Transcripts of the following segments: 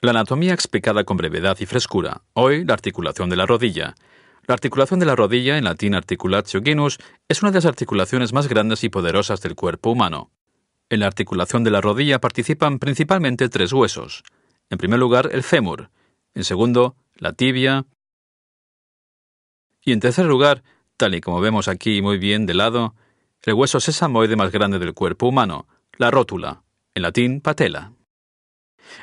La anatomía explicada con brevedad y frescura. Hoy, la articulación de la rodilla. La articulación de la rodilla, en latín articulatio genus, es una de las articulaciones más grandes y poderosas del cuerpo humano. En la articulación de la rodilla participan principalmente tres huesos. En primer lugar, el fémur. En segundo, la tibia. Y en tercer lugar, tal y como vemos aquí muy bien de lado, el hueso sesamoide más grande del cuerpo humano, la rótula, en latín patella.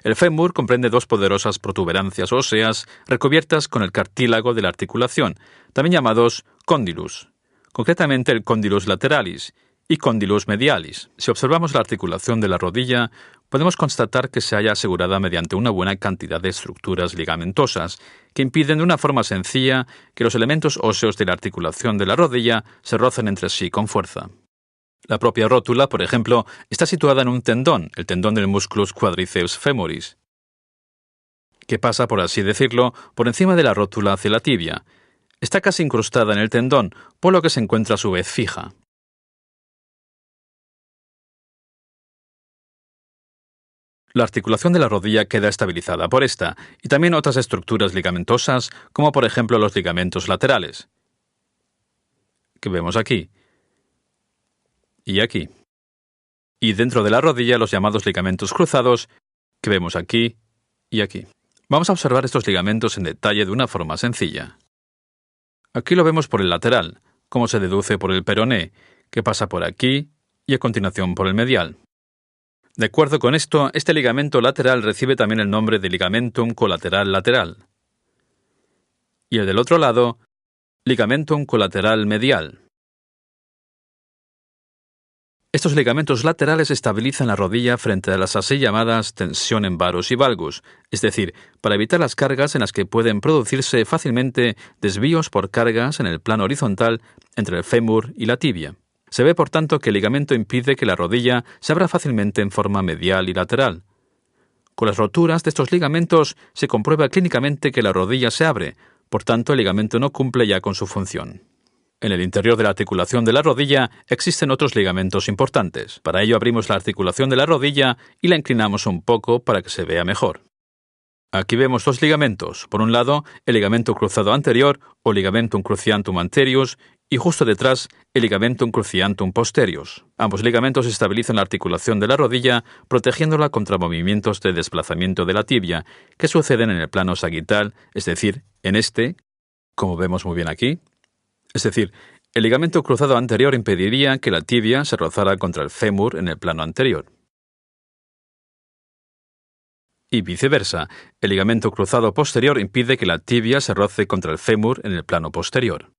El fémur comprende dos poderosas protuberancias óseas recubiertas con el cartílago de la articulación, también llamados cóndylus, concretamente el cóndylus lateralis y cóndylus medialis. Si observamos la articulación de la rodilla, podemos constatar que se halla asegurada mediante una buena cantidad de estructuras ligamentosas que impiden de una forma sencilla que los elementos óseos de la articulación de la rodilla se rocen entre sí con fuerza. La propia rótula, por ejemplo, está situada en un tendón, el tendón del musculus quadriceps femoris, que pasa, por así decirlo, por encima de la rótula hacia la tibia. Está casi incrustada en el tendón, por lo que se encuentra a su vez fija. La articulación de la rodilla queda estabilizada por esta, y también otras estructuras ligamentosas, como por ejemplo los ligamentos laterales, que vemos aquí y aquí. Y dentro de la rodilla los llamados ligamentos cruzados, que vemos aquí y aquí. Vamos a observar estos ligamentos en detalle de una forma sencilla. Aquí lo vemos por el lateral, como se deduce por el peroné, que pasa por aquí y a continuación por el medial. De acuerdo con esto, este ligamento lateral recibe también el nombre de ligamentum colateral lateral. Y el del otro lado, ligamentum colateral medial. Estos ligamentos laterales estabilizan la rodilla frente a las así llamadas tensión en varus y valgus, es decir, para evitar las cargas en las que pueden producirse fácilmente desvíos por cargas en el plano horizontal entre el fémur y la tibia. Se ve, por tanto, que el ligamento impide que la rodilla se abra fácilmente en forma medial y lateral. Con las roturas de estos ligamentos se comprueba clínicamente que la rodilla se abre, por tanto el ligamento no cumple ya con su función. En el interior de la articulación de la rodilla existen otros ligamentos importantes. Para ello abrimos la articulación de la rodilla y la inclinamos un poco para que se vea mejor. Aquí vemos dos ligamentos. Por un lado, el ligamento cruzado anterior o ligamentum cruciatum anterius y justo detrás el ligamentum cruciatum posterius. Ambos ligamentos estabilizan la articulación de la rodilla, protegiéndola contra movimientos de desplazamiento de la tibia que suceden en el plano sagital, es decir, en este, como vemos muy bien aquí. Es decir, el ligamento cruzado anterior impediría que la tibia se rozara contra el fémur en el plano anterior. Y viceversa, el ligamento cruzado posterior impide que la tibia se roce contra el fémur en el plano posterior.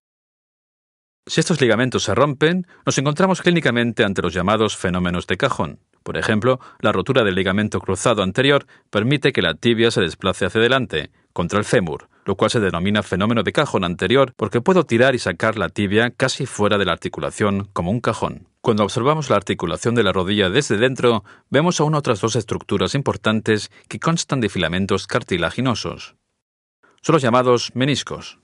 Si estos ligamentos se rompen, nos encontramos clínicamente ante los llamados fenómenos de cajón. Por ejemplo, la rotura del ligamento cruzado anterior permite que la tibia se desplace hacia adelante, contra el fémur, lo cual se denomina fenómeno de cajón anterior porque puedo tirar y sacar la tibia casi fuera de la articulación como un cajón. Cuando observamos la articulación de la rodilla desde dentro, vemos aún otras dos estructuras importantes que constan de filamentos cartilaginosos. Son los llamados meniscos.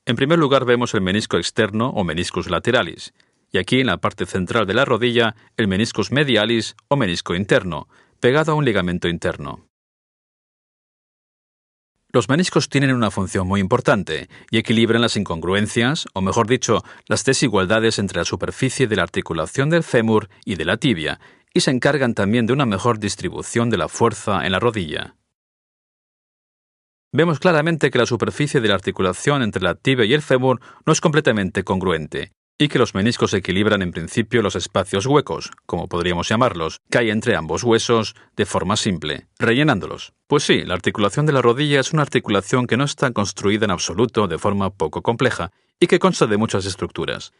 En primer lugar vemos el menisco externo o meniscus lateralis, y aquí en la parte central de la rodilla el meniscus medialis o menisco interno, pegado a un ligamento interno. Los meniscos tienen una función muy importante y equilibran las incongruencias, o mejor dicho, las desigualdades entre la superficie de la articulación del fémur y de la tibia, y se encargan también de una mejor distribución de la fuerza en la rodilla. Vemos claramente que la superficie de la articulación entre la tibia y el fémur no es completamente congruente, y que los meniscos equilibran en principio los espacios huecos, como podríamos llamarlos, que hay entre ambos huesos de forma simple, rellenándolos. Pues sí, la articulación de la rodilla es una articulación que no está construida en absoluto de forma poco compleja y que consta de muchas estructuras.